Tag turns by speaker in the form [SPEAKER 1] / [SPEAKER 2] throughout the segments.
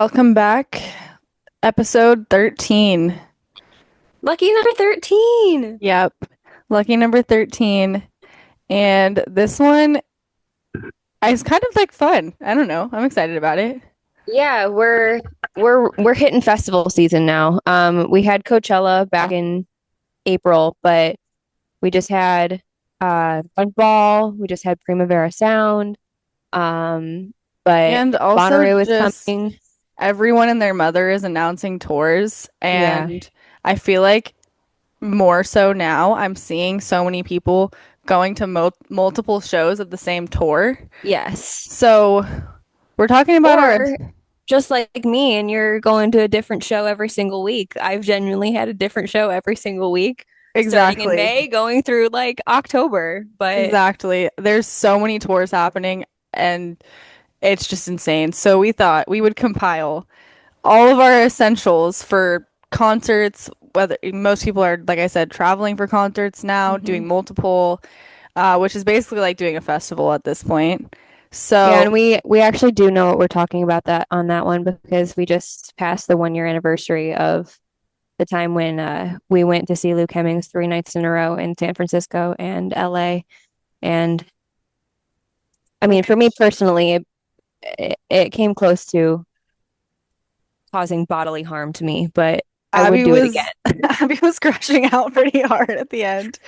[SPEAKER 1] Welcome back. Episode 13.
[SPEAKER 2] Lucky number 13.
[SPEAKER 1] Yep. Lucky number 13. And this one is kind of like fun. I don't know. I'm excited about it.
[SPEAKER 2] Yeah, we're hitting festival season now. We had Coachella back in April, but we just had Fun Ball, we just had Primavera Sound. But
[SPEAKER 1] And also
[SPEAKER 2] Bonnaroo is
[SPEAKER 1] just
[SPEAKER 2] coming.
[SPEAKER 1] everyone and their mother is announcing tours.
[SPEAKER 2] Yeah.
[SPEAKER 1] And I feel like more so now, I'm seeing so many people going to multiple shows of the same tour.
[SPEAKER 2] Yes.
[SPEAKER 1] So we're talking about our
[SPEAKER 2] Or just like me, and you're going to a different show every single week. I've genuinely had a different show every single week, starting in
[SPEAKER 1] exactly.
[SPEAKER 2] May, going through like October. But
[SPEAKER 1] Exactly. There's so many tours happening and it's just insane. So we thought we would compile all of our essentials for concerts, whether most people are, like I said, traveling for concerts now, doing
[SPEAKER 2] Mhm.
[SPEAKER 1] multiple, which is basically like doing a festival at this point.
[SPEAKER 2] Yeah,
[SPEAKER 1] So,
[SPEAKER 2] and we actually do know what we're talking about that on that one because we just passed the 1 year anniversary of the time when we went to see Luke Hemmings 3 nights in a row in San Francisco and LA. And I mean, for me personally, it came close to causing bodily harm to me, but I would
[SPEAKER 1] Abby
[SPEAKER 2] do it
[SPEAKER 1] was
[SPEAKER 2] again.
[SPEAKER 1] Abby was crashing out pretty hard at the end,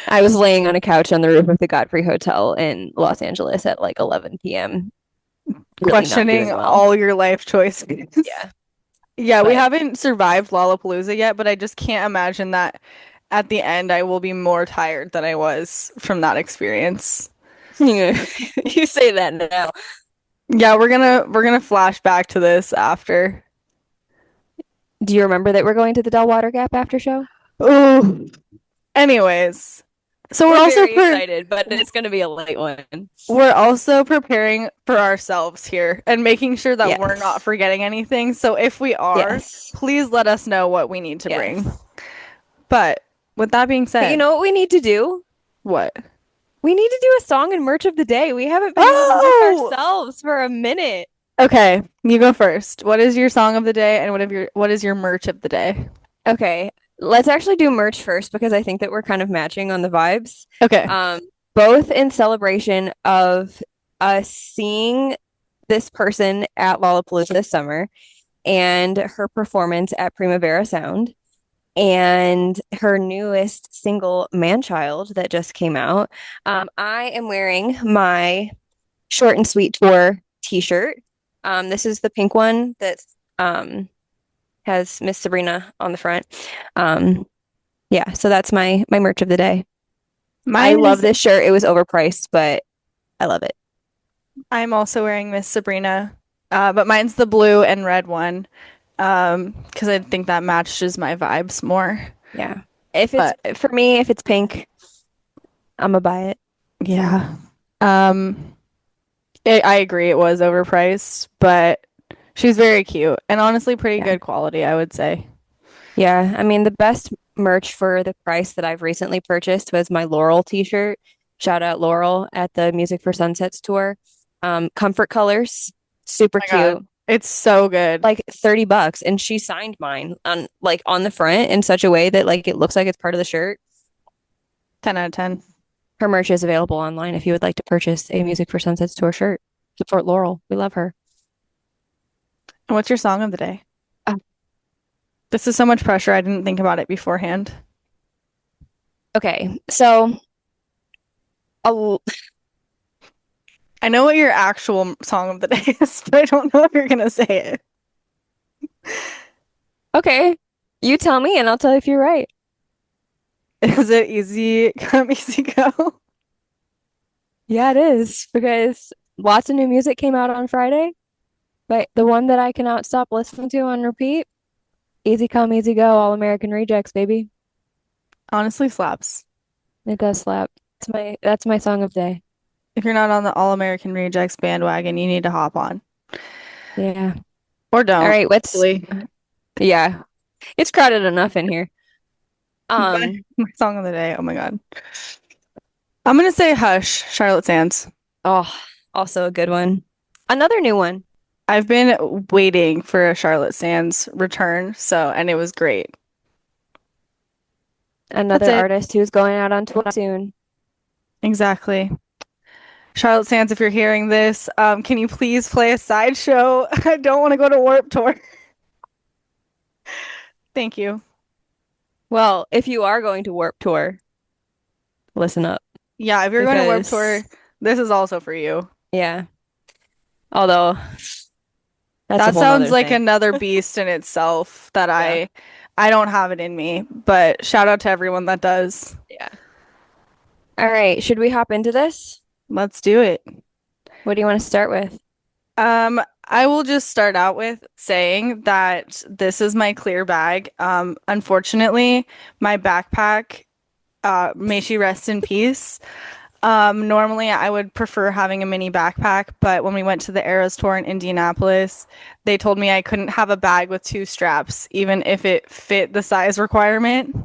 [SPEAKER 2] I was laying on a couch on the roof of the Godfrey Hotel in Los Angeles at like 11 p.m., really not
[SPEAKER 1] questioning
[SPEAKER 2] doing well.
[SPEAKER 1] all your life choices.
[SPEAKER 2] Yeah,
[SPEAKER 1] Yeah, we
[SPEAKER 2] but
[SPEAKER 1] haven't survived Lollapalooza yet, but I just can't imagine that at the end I will be more tired than I was from that experience.
[SPEAKER 2] you say that now.
[SPEAKER 1] Yeah, we're gonna flash back to this after.
[SPEAKER 2] Do you remember that we're going to the Del Water Gap after show?
[SPEAKER 1] Ooh. Anyways, so
[SPEAKER 2] We're very excited, but it's going to be a late one.
[SPEAKER 1] we're also preparing for ourselves here and making sure that we're not
[SPEAKER 2] Yes.
[SPEAKER 1] forgetting anything. So if we are,
[SPEAKER 2] Yes.
[SPEAKER 1] please let us know what we need to bring.
[SPEAKER 2] Yes.
[SPEAKER 1] But with that being
[SPEAKER 2] But you
[SPEAKER 1] said,
[SPEAKER 2] know what we need to do?
[SPEAKER 1] what?
[SPEAKER 2] We need to do a song and merch of the day. We haven't been doing this
[SPEAKER 1] Oh,
[SPEAKER 2] ourselves for a minute.
[SPEAKER 1] okay, you go first. What is your song of the day and what is your merch of the day?
[SPEAKER 2] Okay, let's actually do merch first because I think that we're kind of matching on the vibes.
[SPEAKER 1] Okay.
[SPEAKER 2] Um, both in celebration of us seeing this person at Lollapalooza this summer and her performance at Primavera Sound and her newest single, Man Child, that just came out. I am wearing my Short and Sweet Tour t-shirt. This is the pink one that um, has Miss Sabrina on the front. Um, yeah, so that's my merch of the day. I
[SPEAKER 1] Mine
[SPEAKER 2] love
[SPEAKER 1] is
[SPEAKER 2] this shirt. It was overpriced, but I love it.
[SPEAKER 1] I'm also wearing Miss Sabrina, but mine's the blue and red one, because I think that matches my vibes more.
[SPEAKER 2] Yeah. If it's
[SPEAKER 1] But
[SPEAKER 2] for me, if it's pink, I'm gonna buy it.
[SPEAKER 1] yeah, um, I agree it was overpriced, but she's very cute and honestly pretty
[SPEAKER 2] Yeah.
[SPEAKER 1] good quality, I would say.
[SPEAKER 2] Yeah. I mean, the best merch for the price that I've recently purchased was my Laurel t-shirt. Shout out Laurel at the Music for Sunsets tour. Comfort colors, super
[SPEAKER 1] Oh my God,
[SPEAKER 2] cute.
[SPEAKER 1] it's so good.
[SPEAKER 2] Like $30, and she signed mine on the front in such a way that like it looks like it's part of the shirt.
[SPEAKER 1] 10 out of 10.
[SPEAKER 2] Her merch is available online if you would like to purchase a Music for Sunsets tour shirt. Support Laurel. We love her.
[SPEAKER 1] And what's your song of the day?
[SPEAKER 2] Uh,
[SPEAKER 1] This is so much pressure. I didn't think about it beforehand.
[SPEAKER 2] okay, so a,
[SPEAKER 1] I know what your actual song of the day is, but I don't know if you're gonna say it.
[SPEAKER 2] okay, you tell me and I'll tell you if you're right.
[SPEAKER 1] Is it Easy Come Easy Go?
[SPEAKER 2] Yeah, it is because lots of new music came out on Friday, but the one that I cannot stop listening to on repeat, Easy Come, Easy Go, All American Rejects, baby.
[SPEAKER 1] Honestly slaps.
[SPEAKER 2] It does slap. That's my song of day.
[SPEAKER 1] If you're not on the All American Rejects bandwagon, you need to hop on.
[SPEAKER 2] Yeah.
[SPEAKER 1] Or
[SPEAKER 2] All
[SPEAKER 1] don't.
[SPEAKER 2] right, what's
[SPEAKER 1] Really.
[SPEAKER 2] yeah. It's crowded enough in here.
[SPEAKER 1] My,
[SPEAKER 2] Um,
[SPEAKER 1] my song of the day. Oh my God. I'm gonna say Hush, Charlotte Sands.
[SPEAKER 2] oh, also a good one. Another new one.
[SPEAKER 1] I've been waiting for a Charlotte Sands return, so and it was great. That's
[SPEAKER 2] Another
[SPEAKER 1] it.
[SPEAKER 2] artist who's going out on tour soon.
[SPEAKER 1] Exactly. Charlotte Sands, if you're hearing this, can you please play a sideshow? I don't want to go to Warp Tour. Thank you.
[SPEAKER 2] Well, if you are going to Warp Tour, listen up
[SPEAKER 1] Yeah, if you're going to Warp
[SPEAKER 2] because
[SPEAKER 1] Tour, this is also for you.
[SPEAKER 2] yeah, although that's a
[SPEAKER 1] That
[SPEAKER 2] whole
[SPEAKER 1] sounds
[SPEAKER 2] nother
[SPEAKER 1] like
[SPEAKER 2] thing.
[SPEAKER 1] another beast in itself that
[SPEAKER 2] Yeah.
[SPEAKER 1] I don't have it in me, but shout out to everyone that does.
[SPEAKER 2] Yeah. All right, should we hop into this?
[SPEAKER 1] Let's do it.
[SPEAKER 2] What do you want to start with?
[SPEAKER 1] I will just start out with saying that this is my clear bag. Unfortunately, my backpack, may she rest in peace. Normally I would prefer having a mini backpack, but when we went to the Eras tour in Indianapolis, they told me I couldn't have a bag with two straps, even if it fit the size requirement.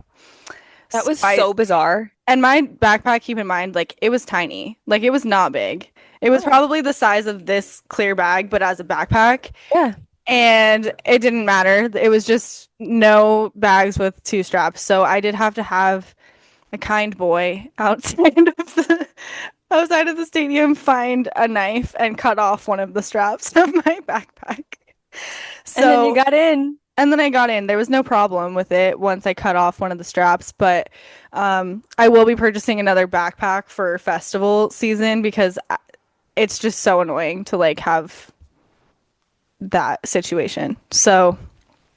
[SPEAKER 2] That
[SPEAKER 1] So
[SPEAKER 2] was so bizarre.
[SPEAKER 1] and my backpack, keep in mind, like it was tiny. Like it was not big. It was
[SPEAKER 2] Oh,
[SPEAKER 1] probably the size of this clear bag, but as a backpack.
[SPEAKER 2] yeah.
[SPEAKER 1] And it didn't matter. It was just no bags with two straps. So I did have to have a kind boy outside of the stadium find a knife and cut off one of the straps of my backpack.
[SPEAKER 2] And then you
[SPEAKER 1] So,
[SPEAKER 2] got in.
[SPEAKER 1] and then I got in. There was no problem with it once I cut off one of the straps, but I will be purchasing another backpack for festival season because it's just so annoying to like have that situation. So,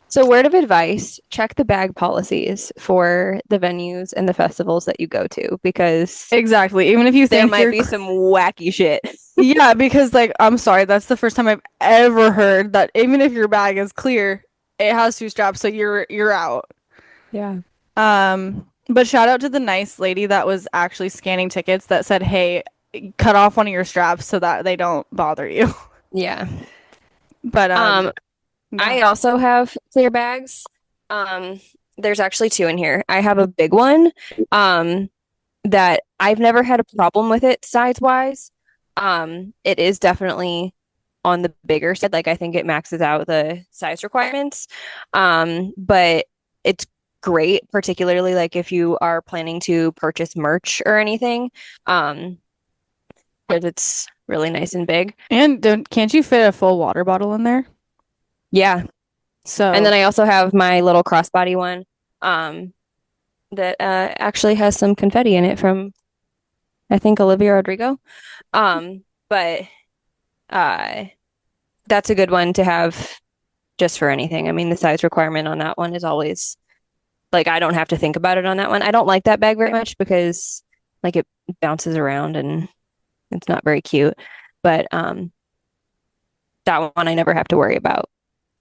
[SPEAKER 2] So, word of advice, check the bag policies for the venues and the festivals that you go to because
[SPEAKER 1] exactly. Even if you
[SPEAKER 2] there
[SPEAKER 1] think
[SPEAKER 2] might
[SPEAKER 1] you're
[SPEAKER 2] be some wacky shit.
[SPEAKER 1] yeah, because like I'm sorry, that's the first time I've ever heard that even if your bag is clear, it has two straps, so you're out.
[SPEAKER 2] Yeah.
[SPEAKER 1] But shout out to the nice lady that was actually scanning tickets that said, "Hey, cut off one of your straps so that they don't bother you."
[SPEAKER 2] Yeah.
[SPEAKER 1] But
[SPEAKER 2] Um,
[SPEAKER 1] yeah.
[SPEAKER 2] I also have clear bags. Um, there's actually two in here. I have a big one, um, that I've never had a problem with it size wise. It is definitely on the bigger side. Like I think it maxes out the size requirements. But it's great, particularly like if you are planning to purchase merch or anything, because it's really nice and big.
[SPEAKER 1] And don't can't you fit a full water bottle in there?
[SPEAKER 2] Yeah. And then
[SPEAKER 1] So,
[SPEAKER 2] I also have my little crossbody one, um, that actually has some confetti in it from I think Olivia Rodrigo. But uh, that's a good one to have just for anything. I mean, the size requirement on that one is always like I don't have to think about it on that one. I don't like that bag very much because like it bounces around and it's not very cute. But that one I never have to worry about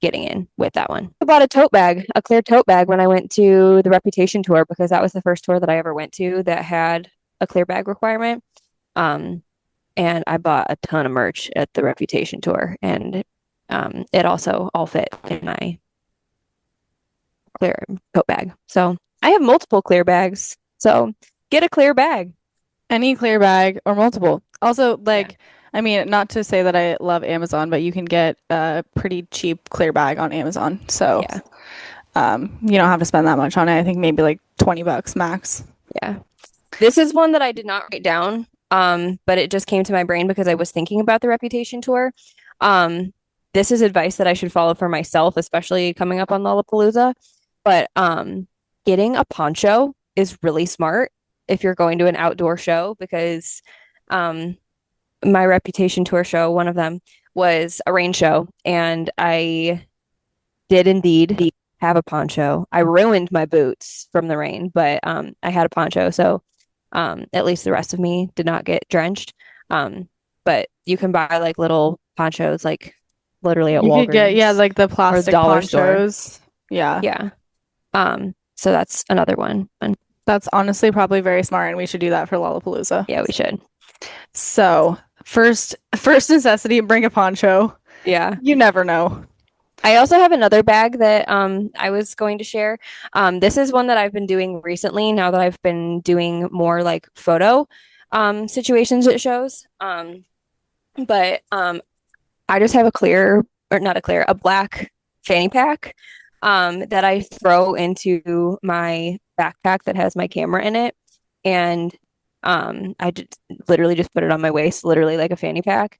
[SPEAKER 2] getting in with that one. I bought a tote bag, a clear tote bag when I went to the Reputation tour because that was the first tour that I ever went to that had a clear bag requirement. Um, and I bought a ton of merch at the Reputation tour, and it also all fit in my clear tote bag. So I have multiple clear bags. So get a clear bag.
[SPEAKER 1] any clear bag or multiple. Also,
[SPEAKER 2] Yeah.
[SPEAKER 1] like, I mean, not to say that I love Amazon, but you can get a pretty cheap clear bag on Amazon. So,
[SPEAKER 2] Yeah.
[SPEAKER 1] you don't have to spend that much on it. I think maybe like $20 max.
[SPEAKER 2] Yeah. This is one that I did not write down, but it just came to my brain because I was thinking about the Reputation tour. Um, this is advice that I should follow for myself, especially coming up on Lollapalooza. But getting a poncho is really smart if you're going to an outdoor show because um, my Reputation tour show, one of them was a rain show, and I did indeed have a poncho. I ruined my boots from the rain, but I had a poncho, so at least the rest of me did not get drenched. But you can buy like little ponchos, like literally at
[SPEAKER 1] You could get, yeah,
[SPEAKER 2] Walgreens
[SPEAKER 1] like the
[SPEAKER 2] or the
[SPEAKER 1] plastic
[SPEAKER 2] dollar store.
[SPEAKER 1] ponchos. Yeah.
[SPEAKER 2] Yeah. So that's another one. And
[SPEAKER 1] That's honestly probably very smart, and we should do that for Lollapalooza.
[SPEAKER 2] yeah, we should.
[SPEAKER 1] So, first necessity, bring a poncho.
[SPEAKER 2] Yeah.
[SPEAKER 1] You never know.
[SPEAKER 2] I also have another bag that I was going to share. This is one that I've been doing recently now that I've been doing more like photo situations at shows. But I just have a clear or not Eclair, a black fanny pack that I throw into my backpack that has my camera in it. And I just literally just put it on my waist, literally like a fanny pack.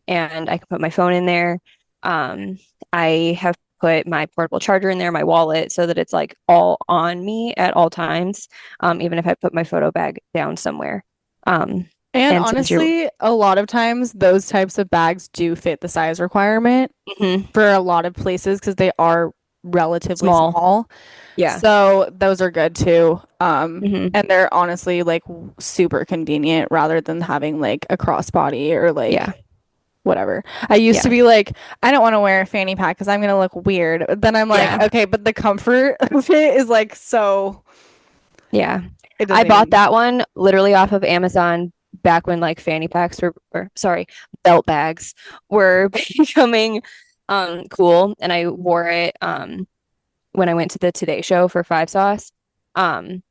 [SPEAKER 2] And I can put my phone in there. Um, I have put my portable charger in there, my wallet, so that it's like all on me at all times, even if I put my photo bag down somewhere. Um,
[SPEAKER 1] And
[SPEAKER 2] and since you're
[SPEAKER 1] honestly, a lot of times those types of bags do fit the size requirement
[SPEAKER 2] mhm,
[SPEAKER 1] for a lot of places because they are relatively
[SPEAKER 2] small,
[SPEAKER 1] small.
[SPEAKER 2] yeah,
[SPEAKER 1] So those are good too.
[SPEAKER 2] hmm,
[SPEAKER 1] And they're honestly like super convenient rather than having like a crossbody or
[SPEAKER 2] yeah,
[SPEAKER 1] like whatever. I used to
[SPEAKER 2] yeah,
[SPEAKER 1] be like, I don't want to wear a fanny pack because I'm gonna look weird. Then I'm like,
[SPEAKER 2] yeah,
[SPEAKER 1] okay, but the comfort of it is like so
[SPEAKER 2] yeah.
[SPEAKER 1] it
[SPEAKER 2] I
[SPEAKER 1] doesn't
[SPEAKER 2] bought
[SPEAKER 1] even
[SPEAKER 2] that one literally off of Amazon back when like fanny packs were, or sorry, belt bags were becoming cool, and I wore it when I went to the Today Show for Five Sauce. Um,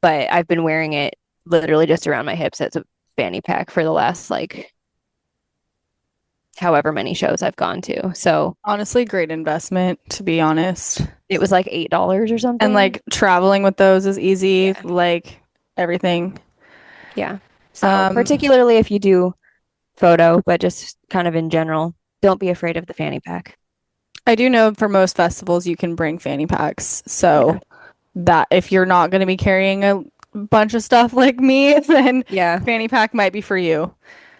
[SPEAKER 2] but I've been wearing it literally just around my hips as a fanny pack for the last like however many shows I've gone to. So
[SPEAKER 1] honestly great investment to be honest.
[SPEAKER 2] it was like $8 or
[SPEAKER 1] And
[SPEAKER 2] something.
[SPEAKER 1] like traveling with those is easy,
[SPEAKER 2] Yeah.
[SPEAKER 1] like everything.
[SPEAKER 2] Yeah. So
[SPEAKER 1] Um,
[SPEAKER 2] particularly if you do photo, but just kind of in general, don't be afraid of the fanny pack.
[SPEAKER 1] I do know for most festivals you can bring fanny packs.
[SPEAKER 2] Yeah.
[SPEAKER 1] So that if you're not going to be carrying a bunch of stuff like me, then
[SPEAKER 2] Yeah.
[SPEAKER 1] fanny pack might be for you.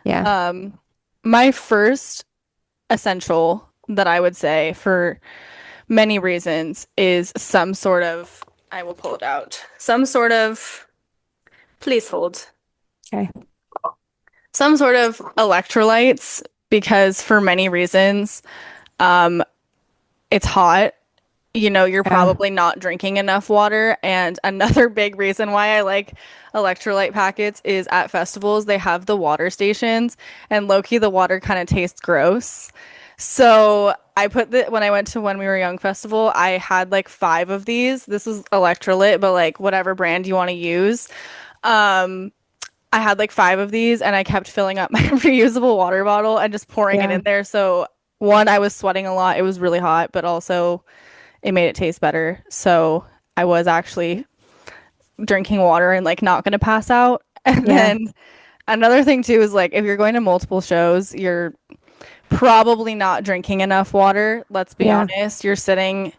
[SPEAKER 2] Yeah.
[SPEAKER 1] Um, my first essential that I would say for many reasons is some sort of, I will pull it out, some sort of, please hold,
[SPEAKER 2] Okay.
[SPEAKER 1] some sort of electrolytes because for many reasons, um, it's hot. You know, you're
[SPEAKER 2] Yeah.
[SPEAKER 1] probably not drinking enough water. And another big reason why I like electrolyte packets is at festivals, they have the water stations, and low-key, the water kind of tastes gross. So I put the when I went to When We Were Young festival, I had like five of these. This is electrolyte, but like whatever brand you want to use. Um, I had like five of these and I kept filling up my reusable water bottle and just pouring it
[SPEAKER 2] Yeah.
[SPEAKER 1] in there. So one, I was sweating a lot. It was really hot, but also it made it taste better. So I was actually drinking water and like not gonna pass out. And
[SPEAKER 2] Yeah.
[SPEAKER 1] then another thing too is like if you're going to multiple shows, you're probably not drinking enough water. Let's be
[SPEAKER 2] Yeah.
[SPEAKER 1] honest. You're sitting,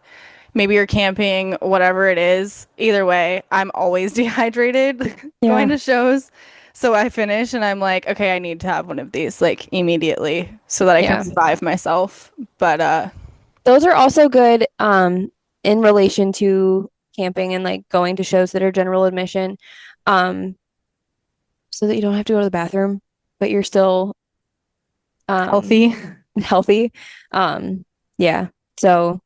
[SPEAKER 1] maybe you're camping, whatever it is. Either way, I'm always dehydrated going
[SPEAKER 2] Yeah.
[SPEAKER 1] to shows. So I finish and I'm like, okay, I need to have one of these like immediately so that I can
[SPEAKER 2] Yeah.
[SPEAKER 1] revive myself. But
[SPEAKER 2] Those are also good in relation to camping and like going to shows that are general admission. Um, so that you don't have to go to the bathroom, but you're still um
[SPEAKER 1] healthy.
[SPEAKER 2] healthy. Um, yeah. So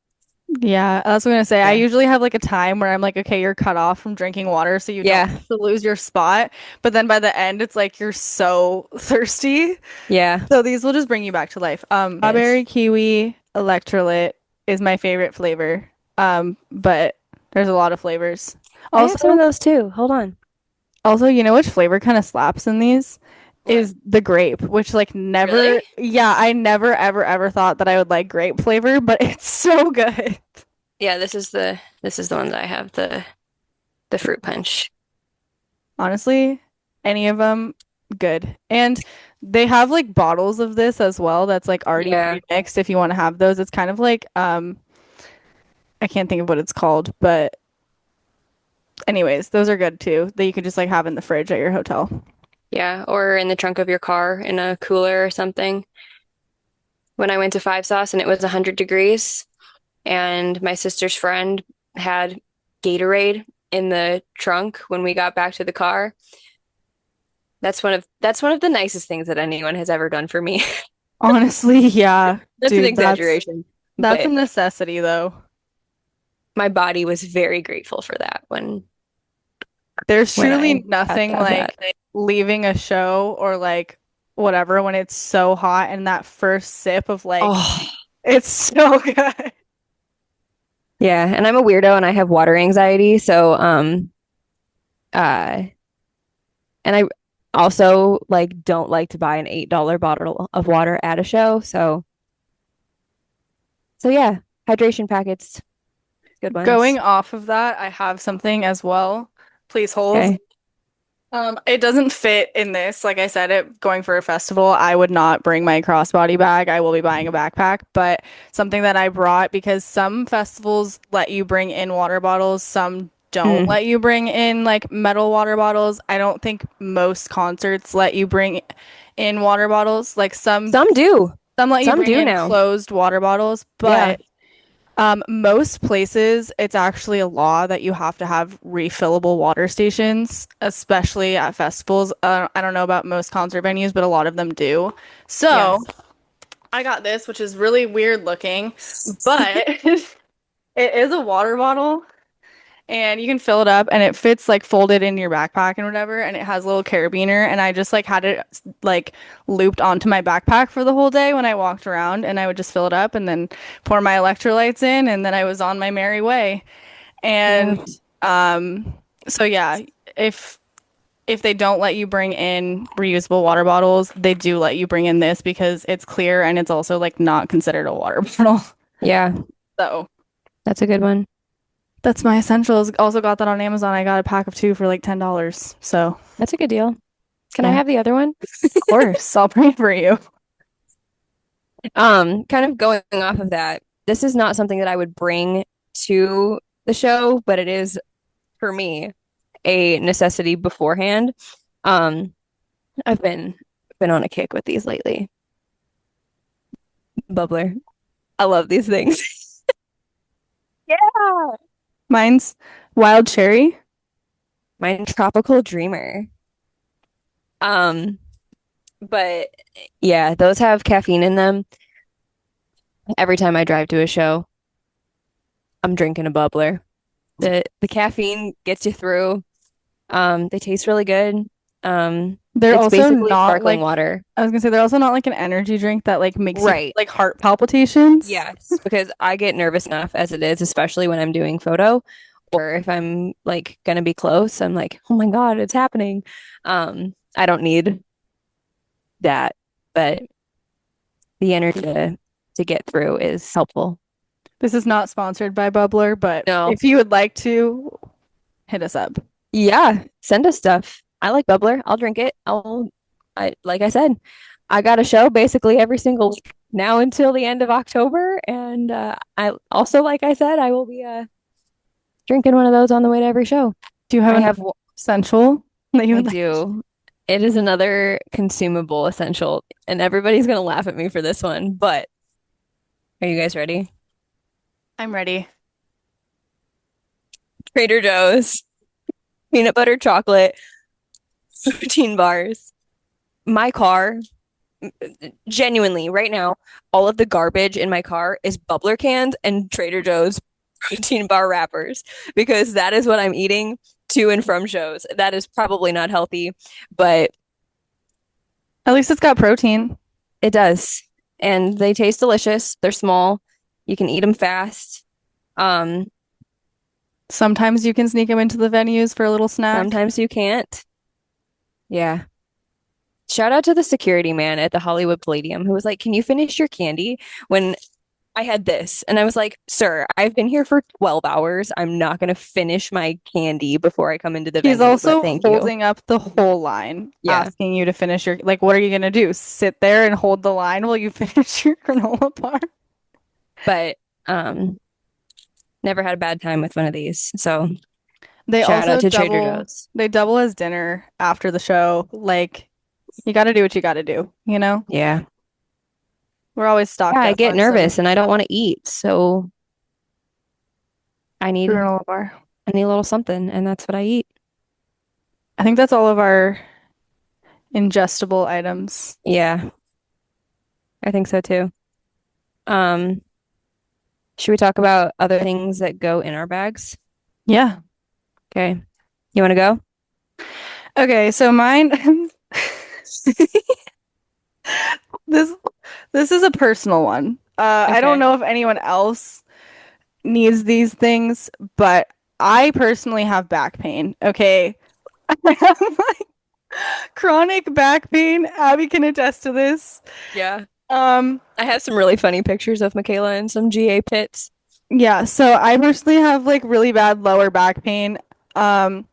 [SPEAKER 1] Yeah, that's what I'm gonna say. I
[SPEAKER 2] yeah.
[SPEAKER 1] usually have like a time where I'm like, okay, you're cut off from drinking water, so you don't
[SPEAKER 2] Yeah.
[SPEAKER 1] have to lose your spot. But then by the end, it's like you're so thirsty.
[SPEAKER 2] Yeah.
[SPEAKER 1] So these will just bring you back to life.
[SPEAKER 2] Yes.
[SPEAKER 1] Strawberry kiwi electrolyte is my favorite flavor. But there's a lot of flavors.
[SPEAKER 2] I have some of
[SPEAKER 1] Also,
[SPEAKER 2] those too. Hold on.
[SPEAKER 1] you know which flavor kind of slaps in these?
[SPEAKER 2] What?
[SPEAKER 1] Is the grape, which like
[SPEAKER 2] Really?
[SPEAKER 1] never, yeah, I never ever ever thought that I would like grape flavor, but it's so good.
[SPEAKER 2] Yeah, this is the one that I have, the fruit punch.
[SPEAKER 1] Honestly, any of them, good. And they have like bottles of this as well that's like already
[SPEAKER 2] Yeah.
[SPEAKER 1] pre-mixed if you want to have those. It's kind of like I can't think of what it's called, but anyways, those are good too that you could just like have in the fridge at your hotel.
[SPEAKER 2] Yeah, or in the trunk of your car in a cooler or something. When I went to Five Sauce and it was 100 degrees, and my sister's friend had Gatorade in the trunk when we got back to the car. That's one of the nicest things that anyone has ever done for me.
[SPEAKER 1] Honestly, yeah,
[SPEAKER 2] That's an
[SPEAKER 1] dude,
[SPEAKER 2] exaggeration,
[SPEAKER 1] that's a
[SPEAKER 2] but
[SPEAKER 1] necessity though.
[SPEAKER 2] my body was very grateful for that
[SPEAKER 1] There's
[SPEAKER 2] when
[SPEAKER 1] truly
[SPEAKER 2] I had to
[SPEAKER 1] nothing
[SPEAKER 2] have that.
[SPEAKER 1] like leaving a show or like whatever when it's so hot and that first sip of like
[SPEAKER 2] Oh,
[SPEAKER 1] it's so good.
[SPEAKER 2] yeah, and I'm a weirdo and I have water anxiety, so uh and I also like don't like to buy an $8 bottle of water at a show, so So yeah, hydration packets, good
[SPEAKER 1] Going
[SPEAKER 2] ones.
[SPEAKER 1] off of that, I have something as well. Please hold.
[SPEAKER 2] Okay.
[SPEAKER 1] It doesn't fit in this. Like I said, it going for a festival, I would not bring my crossbody bag. I will be buying a backpack, but something that I brought because some festivals let you bring in water bottles, some don't
[SPEAKER 2] Mm.
[SPEAKER 1] let you bring in like metal water bottles. I don't think most concerts let you bring in water bottles. Like
[SPEAKER 2] Some do.
[SPEAKER 1] some let you
[SPEAKER 2] Some
[SPEAKER 1] bring
[SPEAKER 2] do
[SPEAKER 1] in
[SPEAKER 2] now.
[SPEAKER 1] closed water bottles,
[SPEAKER 2] Yeah.
[SPEAKER 1] but most places, it's actually a law that you have to have refillable water stations, especially at festivals. I don't know about most concert venues, but a lot of them do. So
[SPEAKER 2] Yes.
[SPEAKER 1] I got this, which is really weird looking, but it is a water bottle and you can fill it up and it fits like folded in your backpack and whatever. And it has a little carabiner. And I just like had it like looped onto my backpack for the whole day when I walked around and I would just fill it up and then pour my electrolytes in. And then I was on my merry way.
[SPEAKER 2] Yeah.
[SPEAKER 1] And um, so yeah, if if they don't let you bring in reusable water bottles, they do let you bring in this because it's clear and it's also like not considered a water bottle.
[SPEAKER 2] Yeah.
[SPEAKER 1] So
[SPEAKER 2] That's a good one.
[SPEAKER 1] that's my essentials. Also got that on Amazon. I got a pack of two for like $10. So
[SPEAKER 2] That's a good deal. Can I
[SPEAKER 1] yeah,
[SPEAKER 2] have the other one?
[SPEAKER 1] of course, I'll pray for you.
[SPEAKER 2] Kind of going off of that, this is not something that I would bring to the show, but it is for me a necessity beforehand. Um, I've been on a kick with these lately. Bubbler. I love these things. Yeah.
[SPEAKER 1] Mine's wild cherry.
[SPEAKER 2] Mine Tropical Dreamer. Um, but yeah, those have caffeine in them. Every time I drive to a show, I'm drinking a bubbler. The caffeine gets you through. They taste really good.
[SPEAKER 1] They're
[SPEAKER 2] It's
[SPEAKER 1] also
[SPEAKER 2] basically
[SPEAKER 1] not
[SPEAKER 2] sparkling
[SPEAKER 1] like
[SPEAKER 2] water.
[SPEAKER 1] I was gonna say they're also not like an energy drink that like makes you
[SPEAKER 2] Right.
[SPEAKER 1] like heart palpitations.
[SPEAKER 2] Yes, because I get nervous enough as it is, especially when I'm doing photo or if I'm like gonna be close, I'm like, oh my God, it's happening. I don't need that, but the energy to get through is helpful.
[SPEAKER 1] This is not sponsored by Bubbler, but
[SPEAKER 2] No.
[SPEAKER 1] if you would like to, hit us up.
[SPEAKER 2] Yeah, send us stuff. I like bubbler. I'll drink it. I like I said, I got a show basically every single week now until the end of October, and I also, like I said, I will be drinking one of those on the way to every show.
[SPEAKER 1] Do you have
[SPEAKER 2] I
[SPEAKER 1] an
[SPEAKER 2] have,
[SPEAKER 1] essential that you
[SPEAKER 2] I
[SPEAKER 1] would like?
[SPEAKER 2] do. It is another consumable essential, and everybody's gonna laugh at me for this one, but are you guys ready?
[SPEAKER 1] I'm ready.
[SPEAKER 2] Trader Joe's peanut butter chocolate protein bars. My car, genuinely, right now, all of the garbage in my car is bubbler cans and Trader Joe's protein bar wrappers because that is what I'm eating to and from shows. That is probably not healthy, but
[SPEAKER 1] At least it's got protein.
[SPEAKER 2] it does. And they taste delicious. They're small. You can eat them fast. Um,
[SPEAKER 1] Sometimes you can sneak them into the venues for a little snack.
[SPEAKER 2] Sometimes you can't. Yeah. Shout out to the security man at the Hollywood Palladium who was like, "Can you finish your candy?" When I had this. And I was like, "Sir, I've been here for 12 hours. I'm not going to finish my candy before I come into the
[SPEAKER 1] He's
[SPEAKER 2] venue, but
[SPEAKER 1] also
[SPEAKER 2] thank you."
[SPEAKER 1] holding up the whole line,
[SPEAKER 2] Yeah.
[SPEAKER 1] asking you to finish your, like, what are you gonna do? Sit there and hold the line while you finish your granola bar?
[SPEAKER 2] But um never had a bad time with one of these. So
[SPEAKER 1] They
[SPEAKER 2] shout out
[SPEAKER 1] also
[SPEAKER 2] to Trader
[SPEAKER 1] double,
[SPEAKER 2] Joe's.
[SPEAKER 1] they double as dinner after the show. Like, you gotta do what you gotta do, you know?
[SPEAKER 2] Yeah.
[SPEAKER 1] We're always
[SPEAKER 2] Yeah,
[SPEAKER 1] stocked
[SPEAKER 2] I
[SPEAKER 1] up
[SPEAKER 2] get
[SPEAKER 1] on some
[SPEAKER 2] nervous and I don't want to eat. So I need
[SPEAKER 1] granola bar.
[SPEAKER 2] I need a little something and that's what I eat.
[SPEAKER 1] I think that's all of our ingestible items.
[SPEAKER 2] Yeah, I think so too. Um, should we talk about other things that go in our bags?
[SPEAKER 1] Yeah.
[SPEAKER 2] Okay. You want to go?
[SPEAKER 1] Okay, so mine this this is a personal one. I don't
[SPEAKER 2] Okay.
[SPEAKER 1] know if anyone else needs these things, but I personally have back pain. Okay. I have like chronic back pain. Abby can attest to this.
[SPEAKER 2] Yeah.
[SPEAKER 1] Um,
[SPEAKER 2] I have some really funny pictures of Michaela in some GA pits.
[SPEAKER 1] yeah, so I personally have like really bad lower back pain. Um,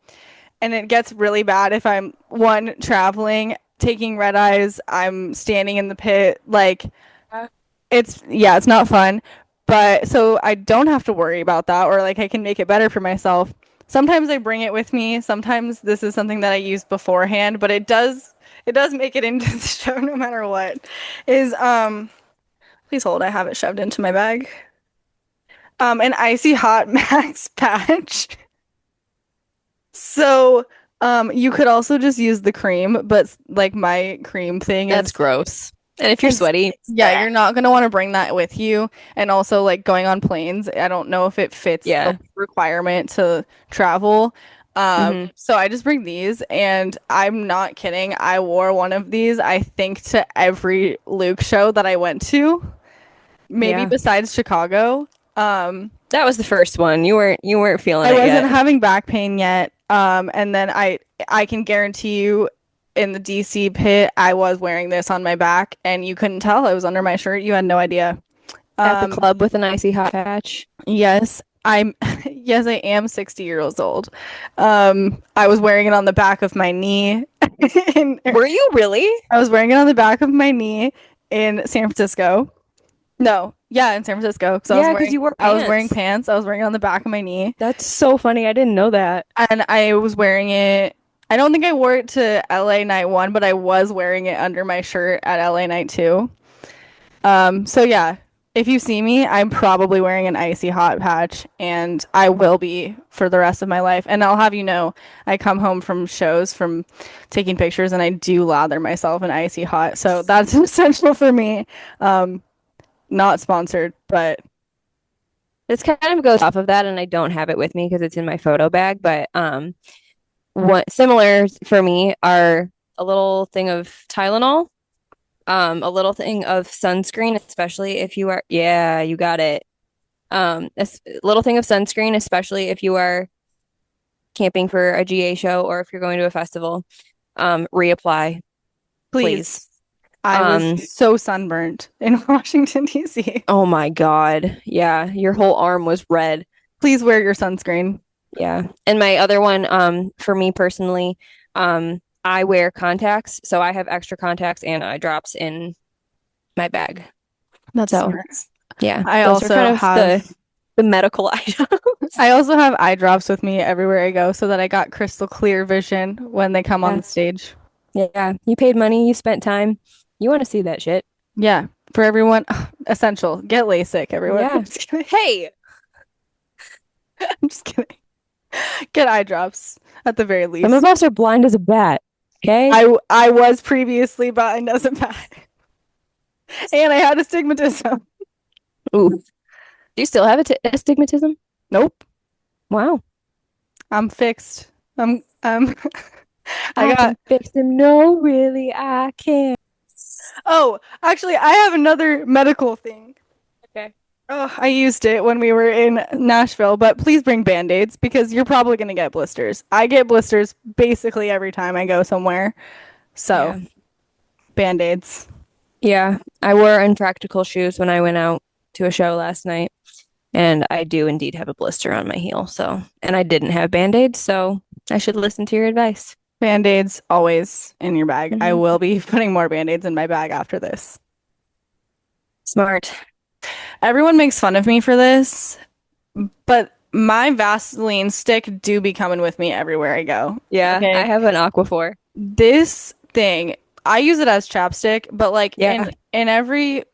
[SPEAKER 1] and it gets really bad if I'm one traveling, taking red eyes, I'm standing in the pit, like it's yeah, it's not fun. But so I don't have to worry about that or like I can make it better for myself. Sometimes I bring it with me. Sometimes this is something that I use beforehand, but it does make it into the show no matter what. Is please hold, I have it shoved into my bag. An icy hot max patch. So, you could also just use the cream, but like my cream thing
[SPEAKER 2] That's
[SPEAKER 1] is
[SPEAKER 2] gross. And if you're
[SPEAKER 1] is
[SPEAKER 2] sweaty,
[SPEAKER 1] yeah, you're not gonna want to bring that with you. And also like going on planes, I don't know if it fits the
[SPEAKER 2] yeah.
[SPEAKER 1] requirement to travel.
[SPEAKER 2] Hmm.
[SPEAKER 1] So I just bring these and I'm not kidding. I wore one of these, I think, to every Luke show that I went to, maybe
[SPEAKER 2] Yeah.
[SPEAKER 1] besides Chicago. Um,
[SPEAKER 2] That was the first one. You weren't feeling
[SPEAKER 1] I
[SPEAKER 2] it
[SPEAKER 1] wasn't
[SPEAKER 2] yet.
[SPEAKER 1] having back pain yet. And then I can guarantee you in the DC pit, I was wearing this on my back and you couldn't tell I was under my shirt. You had no idea.
[SPEAKER 2] At the
[SPEAKER 1] Um,
[SPEAKER 2] club with an icy hot patch.
[SPEAKER 1] yes, I'm yes, I am 60 years old. I was wearing it on the back of my knee. in,
[SPEAKER 2] Were you really?
[SPEAKER 1] I was wearing it on the back of my knee in San Francisco. No, yeah, in San Francisco because
[SPEAKER 2] Yeah, because you wore
[SPEAKER 1] I was wearing
[SPEAKER 2] pants.
[SPEAKER 1] pants. I was wearing it on the back of my knee.
[SPEAKER 2] That's so funny. I didn't know that.
[SPEAKER 1] And I was wearing it. I don't think I wore it to LA night one, but I was wearing it under my shirt at LA night two. So yeah, if you see me, I'm probably wearing an icy hot patch, and I will be for the rest of my life. And I'll have you know, I come home from shows from taking pictures, and I do lather myself in icy hot. So that's essential for me. Um, Not sponsored, but
[SPEAKER 2] This kind of goes off of that, and I don't have it with me because it's in my photo bag. But what similar for me are a little thing of Tylenol, a little thing of sunscreen, especially if you are, yeah, you got it. A little thing of sunscreen, especially if you are camping for a GA show or if you're going to a festival. Reapply,
[SPEAKER 1] please.
[SPEAKER 2] please.
[SPEAKER 1] I
[SPEAKER 2] Um,
[SPEAKER 1] was so sunburnt in Washington, D.C.
[SPEAKER 2] oh my God. Yeah, your whole arm was red.
[SPEAKER 1] Please wear your sunscreen.
[SPEAKER 2] Yeah. And my other one, for me personally, I wear contacts, so I have extra contacts and eye drops in my bag.
[SPEAKER 1] That's
[SPEAKER 2] So
[SPEAKER 1] smart.
[SPEAKER 2] yeah,
[SPEAKER 1] I
[SPEAKER 2] those are
[SPEAKER 1] also
[SPEAKER 2] kind of
[SPEAKER 1] have
[SPEAKER 2] the medical items.
[SPEAKER 1] I also have eye drops with me everywhere I go so that I got crystal clear vision when they come on
[SPEAKER 2] Yeah.
[SPEAKER 1] the stage.
[SPEAKER 2] Yeah. You paid money, you spent time. You want to see that shit.
[SPEAKER 1] Yeah, for everyone, essential. Get LASIK, everyone. I'm
[SPEAKER 2] Yeah.
[SPEAKER 1] just kidding.
[SPEAKER 2] Hey,
[SPEAKER 1] I'm just kidding. Get eye drops at the very
[SPEAKER 2] some of
[SPEAKER 1] least.
[SPEAKER 2] us are blind as a bat. Okay.
[SPEAKER 1] I was previously blind as a bat, and I had astigmatism.
[SPEAKER 2] Ooh. Do you still have astigmatism?
[SPEAKER 1] Nope,
[SPEAKER 2] Wow.
[SPEAKER 1] I'm fixed. I
[SPEAKER 2] I
[SPEAKER 1] got
[SPEAKER 2] can fix them. No, really, I can't.
[SPEAKER 1] Oh, actually, I have another medical thing.
[SPEAKER 2] Okay.
[SPEAKER 1] Oh, I used it when we were in Nashville, but please bring band-aids because you're probably going to get blisters. I get blisters basically every time I go somewhere. So,
[SPEAKER 2] Yeah.
[SPEAKER 1] band-aids.
[SPEAKER 2] Yeah. I wore impractical shoes when I went out to a show last night, and I do indeed have a blister on my heel. So, and I didn't have band-aids, so I should listen to your advice.
[SPEAKER 1] Band-aids always in your bag. I
[SPEAKER 2] Mhm.
[SPEAKER 1] will be putting more band-aids in my bag after this.
[SPEAKER 2] Smart.
[SPEAKER 1] Everyone makes fun of me for this, but my Vaseline stick do be coming with me everywhere I go.
[SPEAKER 2] Yeah, I
[SPEAKER 1] Okay.
[SPEAKER 2] have an Aquaphor.
[SPEAKER 1] This thing, I use it as chapstick, but like
[SPEAKER 2] Yeah.
[SPEAKER 1] in every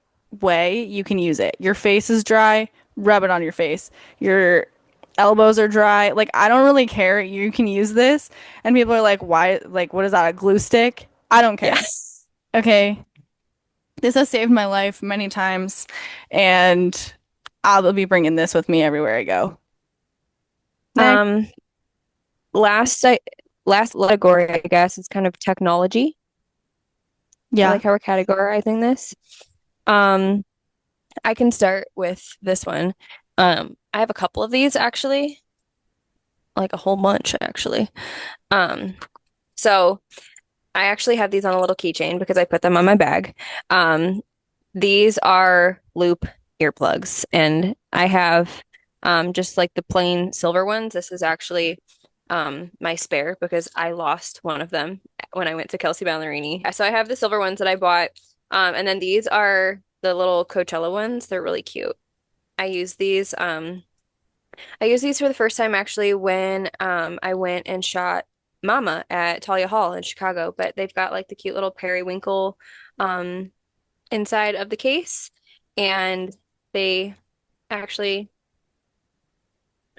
[SPEAKER 1] way you can use it. Your face is dry, rub it on your face. Your elbows are dry. Like I don't really care. You can use this. And people are like, "Why? Like what is that? A glue stick?" I don't care.
[SPEAKER 2] Yeah.
[SPEAKER 1] Okay. This has saved my life many times, and I'll be bringing this with me everywhere I go. Next.
[SPEAKER 2] Um, last I last category, I guess, is kind of technology. I
[SPEAKER 1] Yeah.
[SPEAKER 2] like how we're categorizing this. Um, I can start with this one. I have a couple of these actually, like a whole bunch actually. Um, so I actually have these on a little keychain because I put them on my bag. Um, These are loop earplugs, and I have just like the plain silver ones. This is actually my spare because I lost one of them when I went to Kelsey Ballerini. So I have the silver ones that I bought. And then these are the little Coachella ones. They're really cute. I use these I used these for the first time actually when I went and shot Mama at Talia Hall in Chicago, but they've got like the cute little periwinkle um inside of the case, and they actually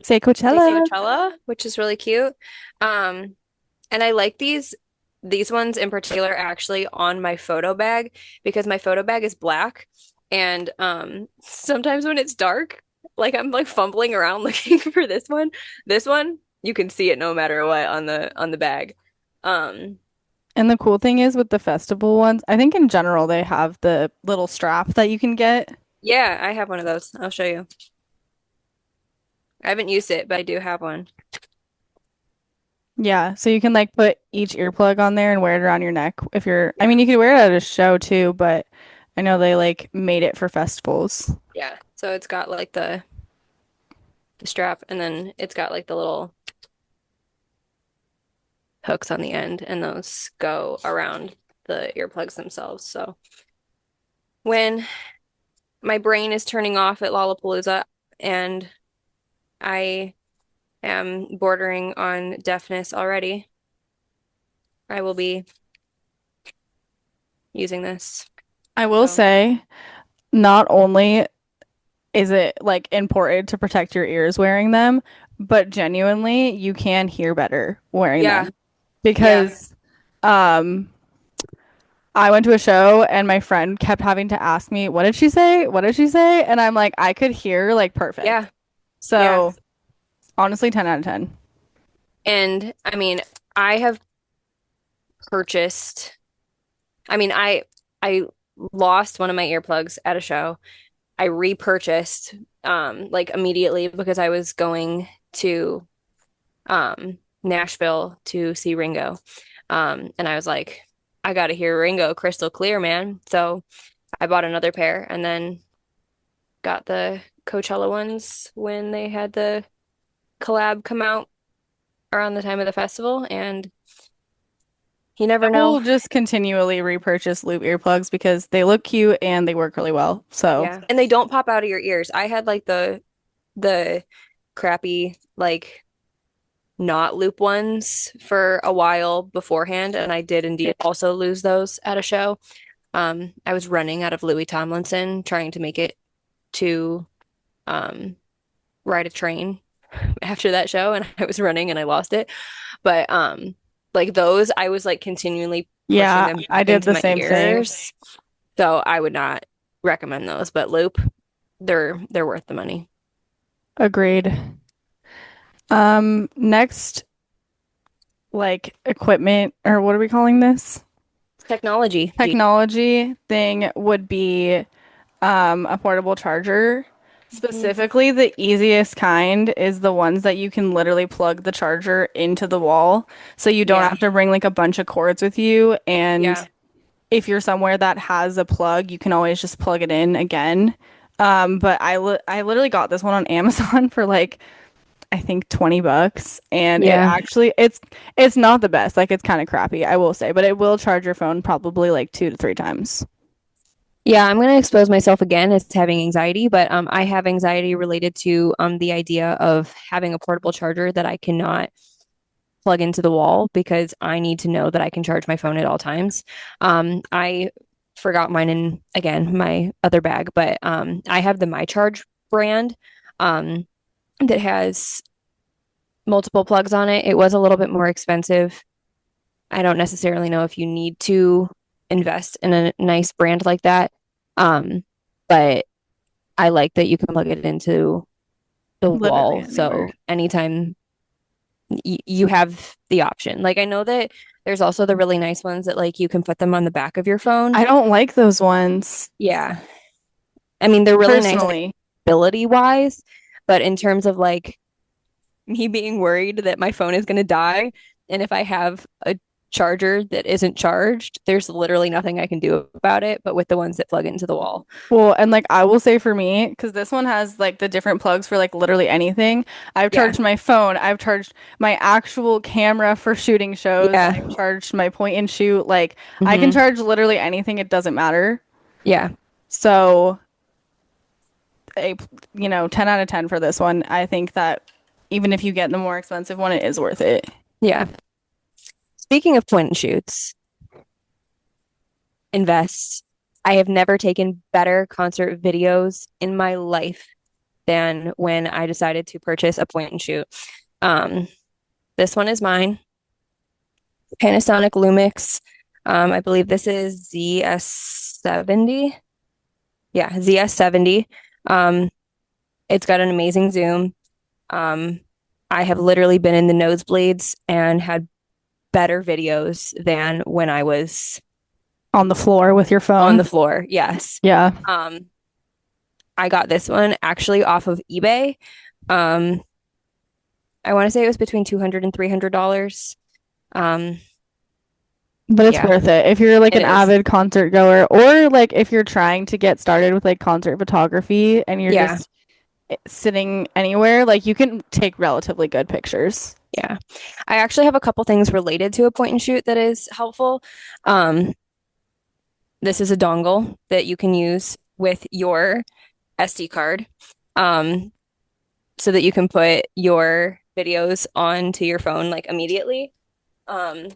[SPEAKER 1] Say
[SPEAKER 2] say
[SPEAKER 1] Coachella.
[SPEAKER 2] Coachella, which is really cute. Um, and I like these ones in particular actually on my photo bag because my photo bag is black, and sometimes when it's dark, like I'm like fumbling around looking for this one. This one, you can see it no matter what on the bag. Um,
[SPEAKER 1] And the cool thing is with the festival ones, I think in general they have the little strap that you can get.
[SPEAKER 2] yeah, I have one of those. I'll show you. I haven't used it, but I do have one.
[SPEAKER 1] Yeah, so you can like put each earplug on there and wear it around your neck if you're, I
[SPEAKER 2] Yeah.
[SPEAKER 1] mean, you could wear it at a show too, but I know they like made it for festivals.
[SPEAKER 2] Yeah. So it's got like the strap, and then it's got like the little hooks on the end, and those go around the earplugs themselves. So when my brain is turning off at Lollapalooza and I am bordering on deafness already, I will be using this.
[SPEAKER 1] I will
[SPEAKER 2] So
[SPEAKER 1] say, not only is it like important to protect your ears wearing them, but genuinely you can hear better wearing
[SPEAKER 2] yeah,
[SPEAKER 1] them
[SPEAKER 2] yeah,
[SPEAKER 1] because um I went to a show and my friend kept having to ask me, "What did she say? What did she say?" And I'm like, I could hear like perfect.
[SPEAKER 2] yeah, yeah.
[SPEAKER 1] So, honestly, 10 out of 10.
[SPEAKER 2] And I mean, I have purchased, I mean, I lost one of my earplugs at a show. I repurchased like immediately because I was going to Nashville to see Ringo. And I was like, I gotta hear Ringo crystal clear, man. So I bought another pair and then got the Coachella ones when they had the collab come out around the time of the festival. And you
[SPEAKER 1] I
[SPEAKER 2] never know.
[SPEAKER 1] will just continually repurchase loop earplugs because they look cute and they work really well. So,
[SPEAKER 2] Yeah. And they don't pop out of your ears. I had like the crappy like not loop ones for a while beforehand, and I did indeed also lose those at a show. I was running out of Louis Tomlinson trying to make it to um, ride a train after that show, and I was running and I lost it. But like those, I was like continually pushing
[SPEAKER 1] yeah,
[SPEAKER 2] them back
[SPEAKER 1] I did
[SPEAKER 2] into
[SPEAKER 1] the
[SPEAKER 2] my
[SPEAKER 1] same thing.
[SPEAKER 2] ears. So I would not recommend those, but Loop, they're worth the money.
[SPEAKER 1] Agreed. Next, like equipment, or what are we calling this?
[SPEAKER 2] Technology.
[SPEAKER 1] Technology thing would be a portable charger.
[SPEAKER 2] Mhm.
[SPEAKER 1] Specifically, the easiest kind is the ones that you can literally plug the charger into the wall. So you don't
[SPEAKER 2] Yeah.
[SPEAKER 1] have to bring like a bunch of cords with you.
[SPEAKER 2] Yeah.
[SPEAKER 1] And if you're somewhere that has a plug, you can always just plug it in again. But I literally got this one on Amazon for like I think $20 and it
[SPEAKER 2] Yeah.
[SPEAKER 1] actually it's not the best. Like it's kind of crappy, I will say, but it will charge your phone probably like 2 to 3 times.
[SPEAKER 2] Yeah, I'm going to expose myself again as having anxiety, but I have anxiety related to the idea of having a portable charger that I cannot plug into the wall because I need to know that I can charge my phone at all times. I forgot mine in again my other bag, but I have the MyCharge brand um, that has multiple plugs on it. It was a little bit more expensive. I don't necessarily know if you need to invest in a nice brand like that. Um, but I like that you can plug it into the
[SPEAKER 1] Literally
[SPEAKER 2] wall.
[SPEAKER 1] anywhere.
[SPEAKER 2] So anytime you have the option. Like I know that there's also the really nice ones that like you can put them on the back of your phone.
[SPEAKER 1] I don't like those ones
[SPEAKER 2] Yeah. I mean, they're really nice like
[SPEAKER 1] personally.
[SPEAKER 2] ability wise, but in terms of like me being worried that my phone is going to die and if I have a charger that isn't charged, there's literally nothing I can do about it, but with the ones that plug into the wall.
[SPEAKER 1] Well, and like I will say for me, because this one has like the different plugs for like literally anything. I've
[SPEAKER 2] Yeah.
[SPEAKER 1] charged my phone, I've charged my actual camera for shooting shows,
[SPEAKER 2] Yeah.
[SPEAKER 1] I've charged my point and shoot. Like I can
[SPEAKER 2] Hmm.
[SPEAKER 1] charge literally anything, it doesn't matter.
[SPEAKER 2] Yeah.
[SPEAKER 1] So a 10 out of 10 for this one. I think that even if you get the more expensive one, it is worth it.
[SPEAKER 2] Yeah. Speaking of point and shoots, invest. I have never taken better concert videos in my life than when I decided to purchase a point and shoot. Um, this one is mine, Panasonic Lumix. I believe this is ZS70. Yeah, ZS70. Um, it's got an amazing zoom. Um, I have literally been in the nosebleeds and had better videos than when I was
[SPEAKER 1] On the floor with your
[SPEAKER 2] on the
[SPEAKER 1] phone.
[SPEAKER 2] floor. Yes.
[SPEAKER 1] Yeah.
[SPEAKER 2] Um, I got this one actually off of eBay. Um, I want to say it was between $200 and $300. Um,
[SPEAKER 1] But it's
[SPEAKER 2] yeah,
[SPEAKER 1] worth it if you're like
[SPEAKER 2] it
[SPEAKER 1] an
[SPEAKER 2] is.
[SPEAKER 1] avid concert goer, or like if you're trying to get started with like concert photography and you're
[SPEAKER 2] Yeah,
[SPEAKER 1] just sitting anywhere, like you can take relatively good pictures.
[SPEAKER 2] yeah. I actually have a couple things related to a point and shoot that is helpful. Um, this is a dongle that you can use with your SD card, um, so that you can put your videos onto your phone like immediately. Um,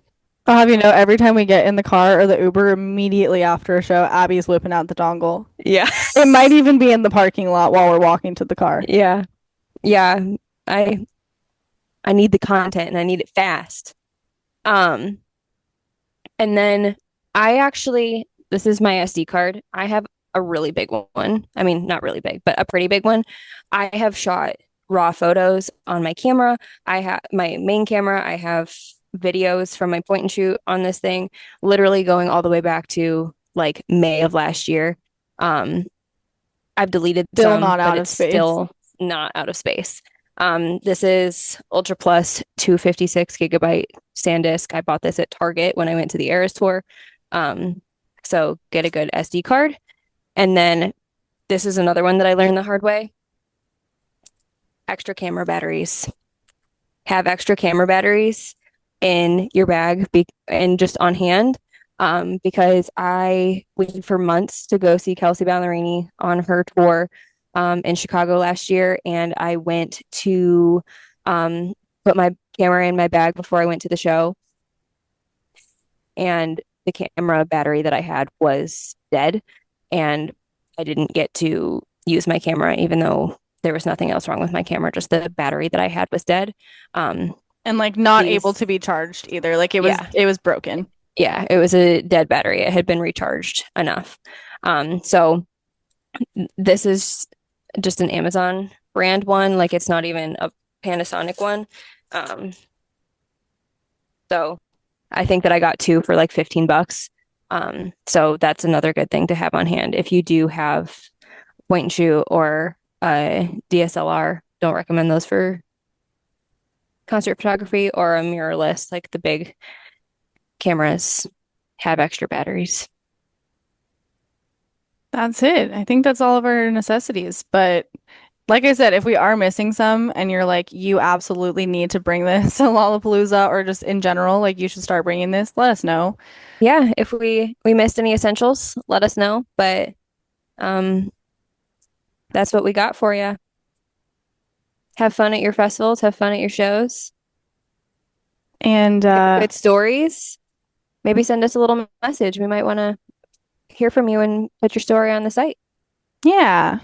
[SPEAKER 1] I'll have you know, every time we get in the car or the Uber immediately after a show, Abby's whipping out the dongle.
[SPEAKER 2] yeah.
[SPEAKER 1] It might even be in the parking lot while we're walking to the car.
[SPEAKER 2] Yeah. Yeah. I I need the content and I need it fast. Um, and then this is my SD card. I have a really big one. I mean, not really big, but a pretty big one. I have shot raw photos on my camera. I have my main camera. I have videos from my point and shoot on this thing, literally going all the way back to like May of last year. Um, I've deleted
[SPEAKER 1] Still
[SPEAKER 2] some,
[SPEAKER 1] not
[SPEAKER 2] but
[SPEAKER 1] out of
[SPEAKER 2] it's
[SPEAKER 1] space.
[SPEAKER 2] still not out of space. This is Ultra Plus 256 gigabyte SanDisk. I bought this at Target when I went to the Eras tour. Um, so get a good SD card. And then this is another one that I learned the hard way. Extra camera batteries. Have extra camera batteries in your bag and just on hand. Because I waited for months to go see Kelsey Ballerini on her tour in Chicago last year, and I went to put my camera in my bag before I went to the show, and the camera battery that I had was dead, and I didn't get to use my camera, even though there was nothing else wrong with my camera, just the battery that I had was dead. Um,
[SPEAKER 1] And like not able
[SPEAKER 2] these,
[SPEAKER 1] to be charged either. Like
[SPEAKER 2] yeah,
[SPEAKER 1] it was broken.
[SPEAKER 2] yeah, it was a dead battery. It had been recharged enough. So this is just an Amazon brand one, like it's not even a Panasonic one. Um, so I think that I got two for like $15. So that's another good thing to have on hand if you do have point and shoot or DSLR. Don't recommend those for concert photography or a mirrorless, like the big cameras have extra batteries.
[SPEAKER 1] That's it. I think that's all of our necessities. But like I said, if we are missing some and you're like, you absolutely need to bring this to Lollapalooza or just in general, like you should start bringing this, let us know.
[SPEAKER 2] Yeah, if we missed any essentials, let us know. But um, that's what we got for you. Have fun at your festivals, have fun at your shows,
[SPEAKER 1] And
[SPEAKER 2] good stories. Maybe send us a little message. We might want to hear from you and put your story on the site.
[SPEAKER 1] yeah.